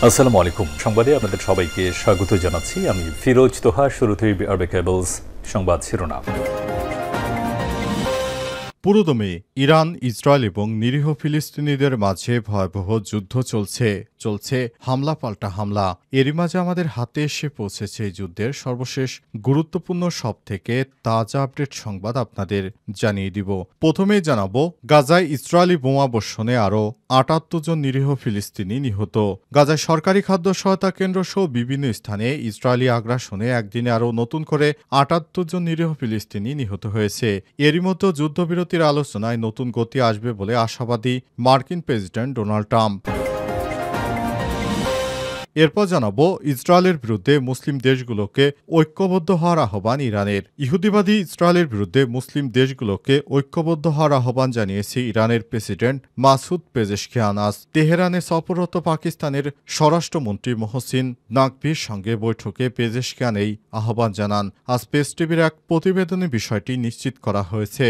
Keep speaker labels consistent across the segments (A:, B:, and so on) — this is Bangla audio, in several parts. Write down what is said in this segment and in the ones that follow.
A: আসসালামু আলাইকুম। সংবাদে আপনাদের সবাইকে স্বাগত জানাচ্ছি। আমি ফিরোজ তোহা। শুরুতেই আরবে কেবলস সংবাদ শিরোনাম।
B: পুরোদমে ইরান, ইসরায়েল এবং নিরীহ ফিলিস্তিনিদের মাঝে ভয়াবহ যুদ্ধ চলছে হামলা পাল্টা হামলা। এরই মাঝে আমাদের হাতে এসে পৌঁছেছে এই যুদ্ধের সর্বশেষ গুরুত্বপূর্ণ সবথেকে তাজা আপডেট সংবাদ আপনাদের জানিয়ে দিব। প্রথমেই জানাবো, গাজায় ইসরায়েলি বোমাবর্ষণে আরও ৭৮ জন নিরীহ ফিলিস্তিনি নিহত। গাজায় সরকারি খাদ্য সহায়তা কেন্দ্র সহ বিভিন্ন স্থানে ইসরায়েলি আগ্রাসনে একদিনে আরও নতুন করে ৭৮ জন নিরীহ ফিলিস্তিনি নিহত হয়েছে। এরই মধ্যে যুদ্ধবিরতির আলোচনায় নতুন গতি আসবে বলে আশাবাদী মার্কিন প্রেসিডেন্ট ডোনাল্ড ট্রাম্প। এরপর জানাবো, ইসরায়েলের বিরুদ্ধে মুসলিম দেশগুলোকে ঐক্যবদ্ধ হওয়ার আহ্বান ইরানের। ইহুদিবাদী ইসরায়েলের বিরুদ্ধে মুসলিম দেশগুলোকে ঐক্যবদ্ধ হওয়ার আহ্বান জানিয়েছে ইরানের প্রেসিডেন্ট মাসুদ পেজেশকিয়ান। আজ তেহরানে সফররত পাকিস্তানের স্বরাষ্ট্রমন্ত্রী মোহসিন নাকভির সঙ্গে বৈঠকে পেজেশকিয়ান এই আহ্বান জানান। আজ পেস টিভির এক প্রতিবেদনে বিষয়টি নিশ্চিত করা হয়েছে।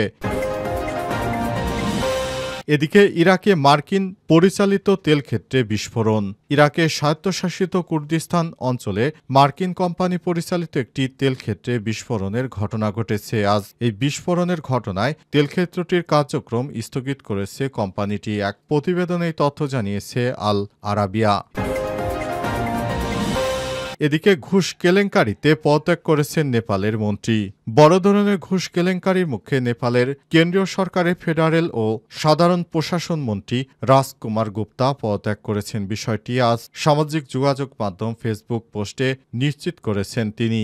B: এদিকে ইরাকে মার্কিন পরিচালিত তেল ক্ষেত্রে বিস্ফোরণ। ইরাকের স্বায়ত্তশাসিত কুর্দিস্তান অঞ্চলে মার্কিন কোম্পানি পরিচালিত একটি তেল ক্ষেত্রে বিস্ফোরণের ঘটনা ঘটেছে। আজ এই বিস্ফোরণের ঘটনায় তেলক্ষেত্রটির কার্যক্রম স্থগিত করেছে কোম্পানিটি। এক প্রতিবেদনে এই তথ্য জানিয়েছে আল আরাবিয়া। এদিকে ঘুষ কেলেঙ্কারিতে পদত্যাগ করেছেন নেপালের মন্ত্রী। বড় ধরনের ঘুষ কেলেঙ্কারির মুখে নেপালের কেন্দ্রীয় সরকারের ফেডারেল ও সাধারণ প্রশাসন মন্ত্রী রাজকুমার গুপ্তা পদত্যাগ করেছেন। বিষয়টি আজ সামাজিক যোগাযোগ মাধ্যম ফেসবুক পোস্টে নিশ্চিত করেছেন তিনি।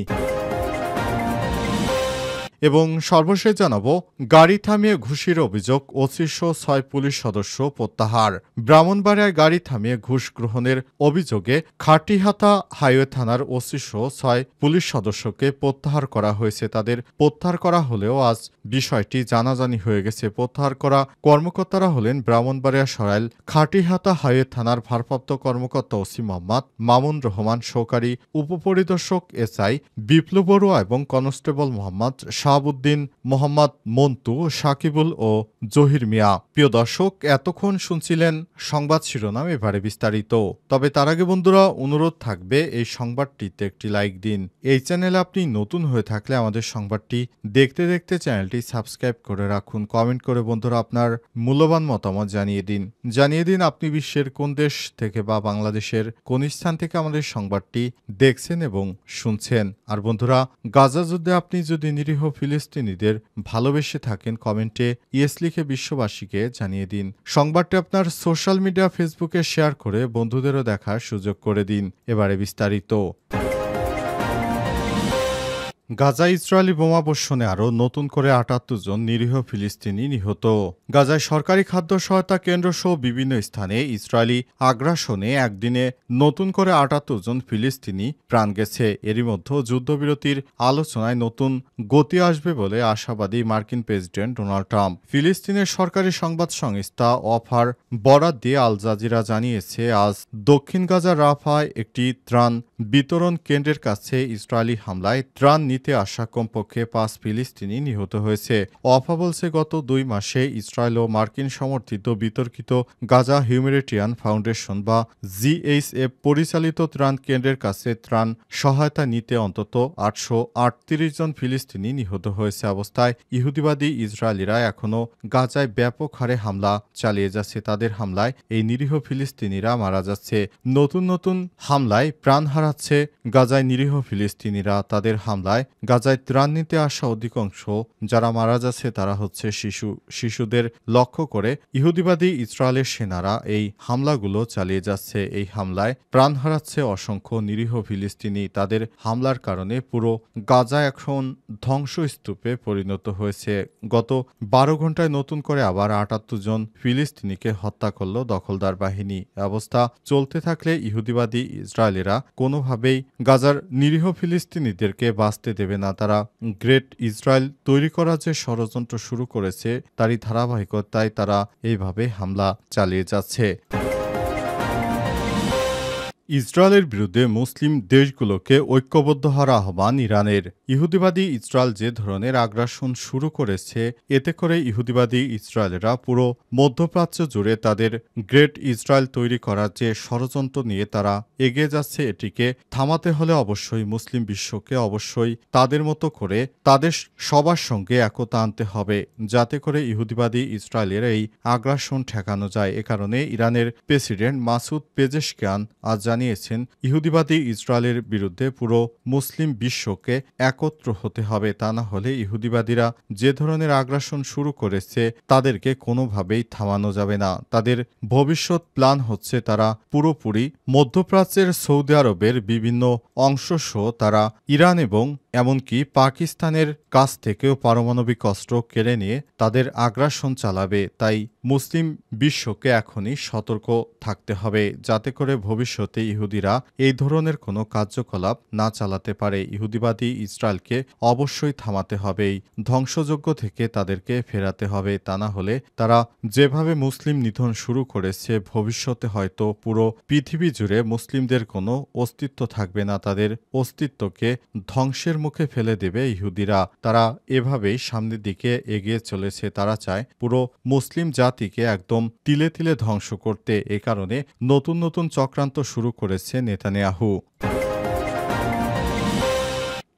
B: এবং সর্বশেষ জানাবো, গাড়ি থামিয়ে ঘুষের অভিযোগ, ২৫০৬ পুলিশ সদস্য প্রত্যাহার। ব্রাহ্মণবাড়িয়ায় গাড়ি থামিয়ে ঘুষ গ্রহণের অভিযোগে খাটিহাতা হাইওয়ে থানার ২৫০৬ পুলিশ সদস্যকে প্রত্যাহার করা হয়েছে। তাদের প্রত্যাহার করা হলেও আজ বিষয়টি জানাজানি হয়ে গেছে। প্রত্যাহার করা কর্মকর্তারা হলেন ব্রাহ্মণবাড়িয়া সরাইল খাটিহাতা হাইওয়ে থানার ভারপ্রাপ্ত কর্মকর্তা ওসি মোহাম্মদ মামুন রহমান, সহকারী উপপরিদর্শক এসআই বিপ্লব বড়ুয়া এবং কনস্টেবল মোহাম্মদ শাহাবুদ্দিন, মোহাম্মদ মন্টু, সাকিবুল ও জহির মিয়া। প্রিয় দর্শক, এতক্ষণ শুনছিলেন সংবাদ শিরোনাম, এবারে বিস্তারিত। তবে তার আগে বন্ধুরা, অনুরোধ থাকবে এই সংবাদটিতে একটি লাইক দিন। এই চ্যানেলে আপনি নতুন হয়ে থাকলে আমাদের সংবাদটি দেখতে দেখতে চ্যানেলটি সাবস্ক্রাইব করে রাখুন। কমেন্ট করে বন্ধুরা আপনার মূল্যবান মতামত জানিয়ে দিন আপনি বিশ্বের কোন দেশ থেকে বা বাংলাদেশের কোন স্থান থেকে আমাদের সংবাদটি দেখছেন এবং শুনছেন। আর বন্ধুরা, গাজা যুদ্ধে আপনি যদি নিরীহ ফিলিস্তিনিদের ভালোবেসে থাকেন, কমেন্টে ইয়েস লিখে বিশ্ববাসীকে জানিয়ে দিন। সংবাদটি আপনার সোশ্যাল মিডিয়া ফেসবুকে শেয়ার করে বন্ধুদেরও দেখার সুযোগ করে দিন। এবারে বিস্তারিত। গাজায় ইসরায়েলি বোমাবর্ষণে আরও নতুন করে ৭৮ জন নিরীহ ফিলিস্তিনি নিহত। গাজায় সরকারি খাদ্য সহায়তা কেন্দ্র সহ বিভিন্ন স্থানে ইসরায়েলি আগ্রাসনে একদিনে নতুন করে ৭৮ জন ফিলিস্তিনি প্রাণ গেছে। এরই মধ্যে যুদ্ধবিরতির আলোচনায় নতুন গতি আসবে বলে আশাবাদী মার্কিন প্রেসিডেন্ট ডোনাল্ড ট্রাম্প। ফিলিস্তিনের সরকারি সংবাদ সংস্থা ওয়াফার বরাত দিয়ে আল জাজিরা জানিয়েছে, আজ দক্ষিণ গাজার রাফায় একটি ত্রাণ বিতরণ কেন্দ্রের কাছে ইসরায়েলি হামলায় ত্রাণ নিতে আসা কমপক্ষে ৫ ফিলিস্তিনি নিহত হয়েছে। ওয়াফা বলছে, গত ২ মাসে ইসরায়েল ও মার্কিন সমর্থিত বিতর্কিত গাজা হিউম্যানিটেরিয়ান ফাউন্ডেশন বা জিএইচএফ পরিচালিত ত্রাণ কেন্দ্রের কাছে ত্রাণ সহায়তা নিতে অন্তত ৮৩৮ জন ফিলিস্তিনি নিহত হয়েছে। অবস্থায় ইহুদিবাদী ইসরায়েলিরা এখনও গাজায় ব্যাপক হারে হামলা চালিয়ে যাচ্ছে। তাদের হামলায় এই নিরীহ ফিলিস্তিনিরা মারা যাচ্ছে। নতুন নতুন হামলায় প্রাণ হারাচ্ছে গাজায় নিরীহ ফিলিস্তিনিরা। তাদের হামলায় গাজায় ত্রাণ নিতে আসা অধিকাংশ যারা মারা যাচ্ছে তারা হচ্ছে শিশুদের লক্ষ্য করে ইহুদিবাদী ইসরায়েলের সেনারা এই হামলাগুলো চালিয়ে যাচ্ছে। এই হামলায় প্রাণ হারাচ্ছে অসংখ্য নিরীহ ফিলিস্তিনি। তাদের হামলার কারণে পুরো গাজা এখন ধ্বংসস্তূপে পরিণত হয়েছে। গত ১২ ঘন্টায় নতুন করে আবার ৭৮ জন ফিলিস্তিনিকে হত্যা করল দখলদার বাহিনী। অবস্থা চলতে থাকলে ইহুদিবাদী ইসরায়েলিরা কোনোভাবেই গাজার নিরীহ ফিলিস্তিনিদেরকে বাঁচতে দেবে না। তারা গ্রেট ইসরায়েল তৈরি করার যে ষড়যন্ত্র শুরু করেছে তারই ধারাবাহিকতায় তারা এইভাবে হামলা চালিয়ে যাচ্ছে। ইসরায়েলের বিরুদ্ধে মুসলিম দেশগুলোকে ঐক্যবদ্ধ হওয়ার আহ্বান ইরানের। ইহুদিবাদী ইসরায়েল যে ধরনের আগ্রাসন শুরু করেছে, এতে করে ইহুদিবাদী ইসরায়েলরা পুরো মধ্যপ্রাচ্য জুড়ে তাদের গ্রেট ইসরায়েল তৈরি করার যে ষড়যন্ত্র নিয়ে তারা এগিয়ে যাচ্ছে, এটিকে থামাতে হলে অবশ্যই মুসলিম বিশ্বকে অবশ্যই তাদের মতো করে তাদের সবার সঙ্গে একতা আনতে হবে, যাতে করে ইহুদিবাদী ইসরায়েলের এই আগ্রাসন ঠেকানো যায়। এ কারণে ইরানের প্রেসিডেন্ট মাসুদ পেজেশকিয়ান আজ জানিয়েছেন, ইহুদিবাদী ইসরায়েলের বিরুদ্ধে পুরো মুসলিম বিশ্বকে একত্র হতে হবে, তা না হলে ইহুদিবাদীরা যে ধরনের আগ্রাসন শুরু করেছে তাদেরকে কোনোভাবেই থামানো যাবে না। তাদের ভবিষ্যৎ প্ল্যান হচ্ছে তারা পুরোপুরি মধ্যপ্রাচ্যের সৌদি আরবের বিভিন্ন অংশসহ তারা ইরান এবং এমনকি পাকিস্তানের কাছ থেকেও পারমাণবিক অস্ত্র কেড়ে নিয়ে তাদের আগ্রাসন চালাবে। তাই মুসলিম বিশ্বকে এখনই সতর্ক থাকতে হবে, যাতে করে ভবিষ্যতে ইহুদিরা এই ধরনের কোনো কার্যকলাপ না চালাতে পারে। ইহুদিবাদী ইসরায়েলকে অবশ্যই থামাতে হবে, এই ধ্বংসযজ্ঞ থেকে তাদেরকে ফেরাতে হবে, তা না হলে তারা যেভাবে মুসলিম নিধন শুরু করেছে, ভবিষ্যতে হয়তো পুরো পৃথিবী জুড়ে মুসলিমদের কোনো অস্তিত্ব থাকবে না, তাদের অস্তিত্বকে ধ্বংসের মুখে ফেলে দেবে ইহুদিরা। তারা এভাবেই সামনের দিকে এগিয়ে চলেছে, তারা চায় পুরো মুসলিম জাতিকে একদম তিলে তিলে ধ্বংস করতে। এ কারণে নতুন নতুন চক্রান্ত শুরু করেছে নেতানিয়াহু।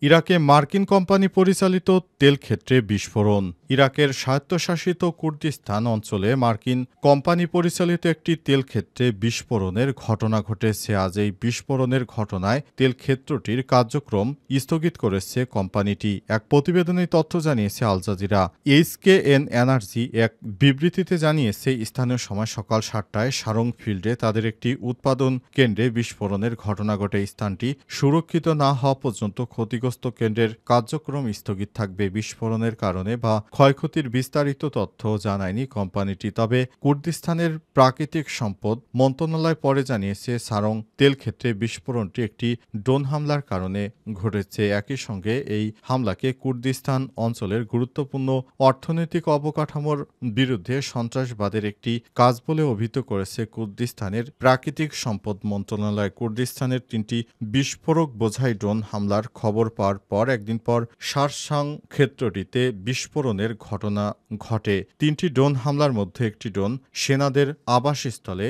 B: ইরাকে মার্কিন কোম্পানি পরিচালিত তেল ক্ষেত্রে বিস্ফোরণ। ইরাকের স্বায়ত্তশাসিত কুর্দিস্তান অঞ্চলে মার্কিন কোম্পানি পরিচালিত একটি তেল ক্ষেত্রে বিস্ফোরণের ঘটনা ঘটেছে। আজ এই বিস্ফোরণের ঘটনায় তেল ক্ষেত্রটির কার্যক্রম স্থগিত করেছে কোম্পানিটি। এক প্রতিবেদনে তথ্য জানিয়েছে আল জাজিরা। এইচকেএন এনার্জি এক বিবৃতিতে জানিয়েছে, স্থানীয় সময় সকাল ৭টায় সারং ফিল্ডে তাদের একটি উৎপাদন কেন্দ্রে বিস্ফোরণের ঘটনা ঘটে। স্থানটি সুরক্ষিত না হওয়া পর্যন্ত ক্ষতিগ্রস্ত কেন্দ্রের কার্যক্রম স্থগিত থাকবে। বিস্ফোরণের কারণে বা ক্ষয়ক্ষতির বিস্তারিত তথ্য জানায়নি কোম্পানিটি। তবে কুর্দিস্তানের প্রাকৃতিক সম্পদ মন্ত্রণালয় পরে জানিয়েছে, সারং তেল ক্ষেত্রে বিস্ফোরণটি একটি ড্রোন হামলার কারণে ঘটেছে। একই সঙ্গে এই হামলাকে কুর্দিস্তান অঞ্চলের গুরুত্বপূর্ণ অর্থনৈতিক অবকাঠামোর বিরুদ্ধে সন্ত্রাসবাদের একটি কাজ বলে অভিহিত করেছে কুর্দিস্তানের প্রাকৃতিক সম্পদ মন্ত্রণালয়। কুর্দিস্তানের ৩টি বিস্ফোরক বোঝাই ড্রোন হামলার খবর পাওয়ার পর একদিন পর সারসাং ক্ষেত্রটিতে বিস্ফোরণের ঘটনা ঘটে। ৩টি ড্রোন হামলার মধ্যে একটি ড্রোন সেনাদের আবাসস্থলে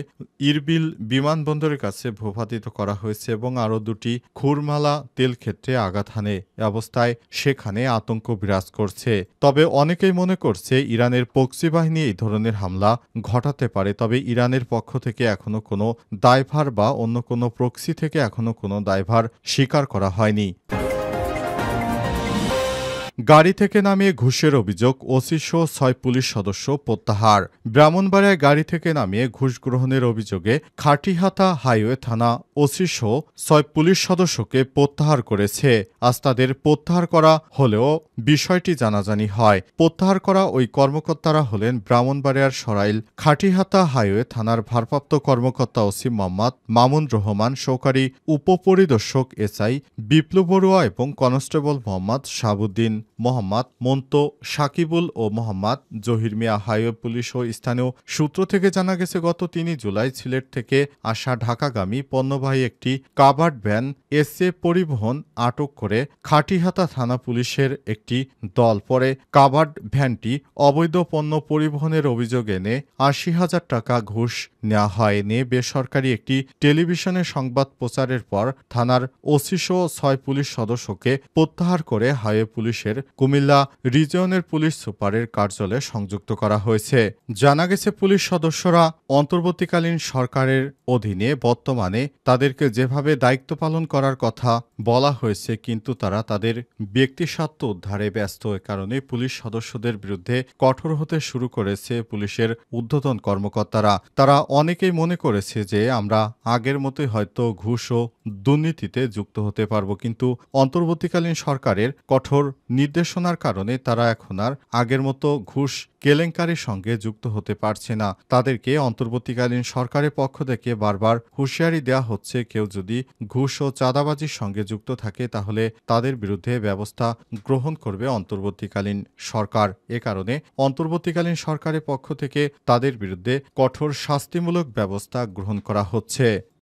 B: ইরবিল বিমানবন্দরের কাছে ভূপাতিত করা হয়েছে এবং আরও ২টি খুরমালা তেল ক্ষেত্রে আঘাত হানে। অবস্থায় সেখানে আতঙ্ক বিরাজ করছে। তবে অনেকেই মনে করছে ইরানের প্রক্সি বাহিনী এই ধরনের হামলা ঘটাতে পারে। তবে ইরানের পক্ষ থেকে এখনো কোনো দায়ভার বা অন্য কোনো প্রক্সি থেকে এখনো কোনো দায়ভার স্বীকার করা হয়নি। গাড়ি থেকে নামিয়ে ঘুষের অভিযোগ, ওসিসহ ৬ পুলিশ সদস্য প্রত্যাহার। ব্রাহ্মণবাড়িয়ায় গাড়ি থেকে নামিয়ে ঘুষ গ্রহণের অভিযোগে খাটিহাতা হাইওয়ে থানা ওসিসহ ৬ পুলিশ সদস্যকে প্রত্যাহার করেছে। আজ তাদের প্রত্যাহার করা হলেও বিষয়টি জানাজানি হয়। প্রত্যাহার করা ওই কর্মকর্তারা হলেন ব্রাহ্মণবাড়িয়ার সরাইল খাটিহাতা হাইওয়ে থানার ভারপ্রাপ্ত কর্মকর্তা ওসি মোহাম্মদ মামুন রহমান, সহকারী উপপরিদর্শক এসআই বিপ্লব বড়ুয়া এবং কনস্টেবল মোহাম্মদ শাহাবুদ্দিন, মোহাম্মদ মন্ত, সাকিবুল ও মোহাম্মদ জহির মিয়া। হাইওয়ে পুলিশ ও স্থানীয় সূত্র থেকে জানা গেছে, গত ৩ জুলাই সিলেট থেকে আসা ঢাকাগামী পণ্যবাহী একটি কাভার্ড ভ্যান এসএ পরিবহন আটক করে খাটিহাতা থানা পুলিশের একটি দল। পরে কাভার্ড ভ্যানটি অবৈধ পণ্য পরিবহনের অভিযোগ এনে ৮০,০০০ টাকা ঘুষ নেওয়া হয়। নিয়ে বেসরকারি একটি টেলিভিশনে সংবাদ প্রচারের পর থানার ওসিসহ ৬ পুলিশ সদস্যকে প্রত্যাহার করে হাইওয়ে পুলিশের কুমিল্লা রিজিয়নের পুলিশ সুপারের কার্যালয়ে সংযুক্ত করা হয়েছে। জানা গেছে, পুলিশ সদস্যরা অন্তর্বর্তীকালীন সরকারের অধীনে বর্তমানে তাদেরকে যেভাবে দায়িত্ব পালন করার কথা বলা হয়েছে, কিন্তু তারা তাদের ব্যক্তিস্বার্থ উদ্ধারে ব্যস্ত। এ কারণে পুলিশ সদস্যদের বিরুদ্ধে কঠোর হতে শুরু করেছে পুলিশের ঊর্ধ্বতন কর্মকর্তারা। তারা অনেকেই মনে করেছে যে আমরা আগের মতোই হয়তো ঘুষ ও দুর্নীতিতে যুক্ত হতে পারবো, কিন্তু অন্তর্বর্তীকালীন সরকারের কঠোর নির্দেশনার কারণে তারা এখন আর আগের মতো ঘুষ কেলেঙ্কারির সঙ্গে যুক্ত হতে পারছে না। তাদেরকে অন্তর্বর্তীকালীন সরকারের পক্ষ থেকে বারবার হুঁশিয়ারি দেওয়া হচ্ছে, কেউ যদি ঘুষ ও চাঁদাবাজির সঙ্গে যুক্ত থাকে তাহলে তাদের বিরুদ্ধে ব্যবস্থা গ্রহণ করবে অন্তর্বর্তীকালীন সরকার। এ কারণে অন্তর্বর্তীকালীন সরকারের পক্ষ থেকে তাদের বিরুদ্ধে কঠোর শাস্তিমূলক ব্যবস্থা গ্রহণ করা হচ্ছে।